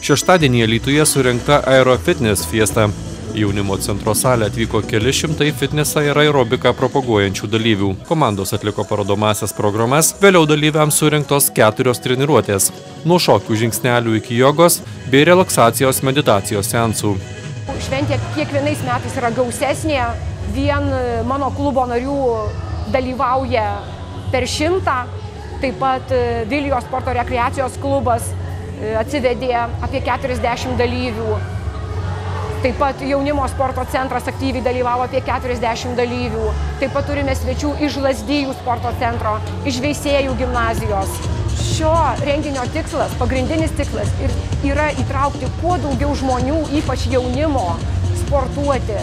Šeštadienį Alytuje surengta Aerofitness fiesta. Jaunimo centro salę atvyko keli šimtai fitnesą ir aerobiką propaguojančių dalyvių. Komandos atliko parodomasias programas, vėliau dalyviams surengtos 4 treniruotės. Nuo šokių žingsnelių iki jogos bei relaksacijos meditacijos seansų. Šventė kiekvienais metais yra gausesnė, vien mano klubo narių dalyvauja per 100, taip pat Vilijos sporto rekreacijos klubas atsivedė apie 40 dalyvių. Taip pat jaunimo sporto centras aktyviai dalyvavo apie 40 dalyvių. Taip pat turime svečių iš Lazdijų sporto centro, iš Veisiejų gimnazijos. Šio renginio tikslas, pagrindinis tikslas yra įtraukti kuo daugiau žmonių, ypač jaunimo, sportuoti,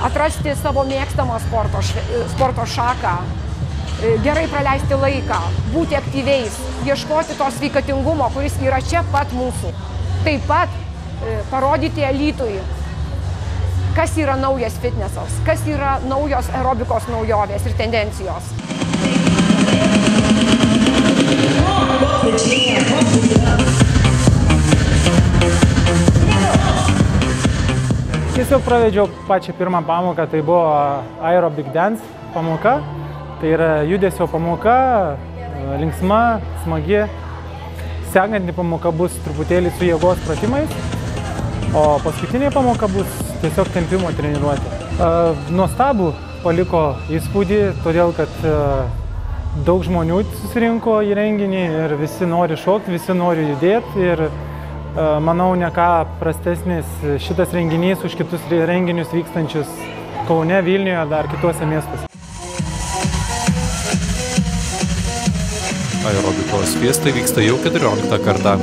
atrasti savo mėgstamą sporto šaką, gerai praleisti laiką, būti aktyviais, ieškoti to sveikatingumo, kuris yra čia pat mūsų. Taip pat parodyti Alytui, kas yra naujas fitnesas, kas yra naujos aerobikos naujovės ir tendencijos. Tiesiog pravedžiau pačią pirmą pamoką, tai buvo aerobic dance pamoka. Tai yra judesio pamoka, linksma, smagi. Sekanti pamoka bus truputėlį su jėgos pratimais. O paskutinė pamoka bus tiesiog tempimo treniruotė. Nuostabų paliko įspūdį, todėl kad daug žmonių susirinko į renginį ir visi nori šokti, visi nori judėti. Ir manau, ne ką prastesnis šitas renginys už kitus renginius vykstančius Kaune, Vilniuje ar dar kituose miestuose. Aerobikos fiesta vyksta jau 14 kartą.